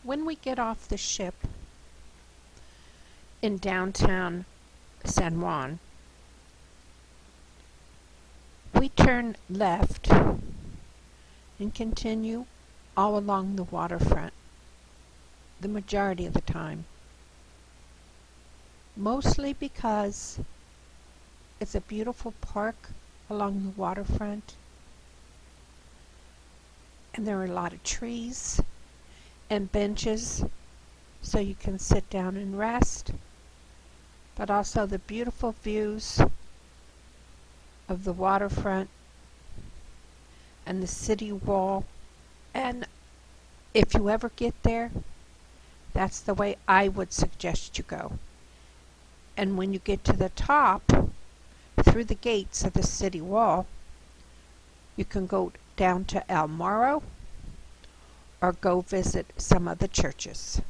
When we get off the ship in downtown San Juan, we turn left and continue all along the waterfront the majority of the time. Mostly because it's a beautiful park along the waterfront, and there are a lot of trees and benches so you can sit down and rest, but also the beautiful views of the waterfront and the city wall. And if you ever get there, that's the way I would suggest you go. And when you get to the top, through the gates of the city wall, you can go down to El Morro or go visit some of the churches.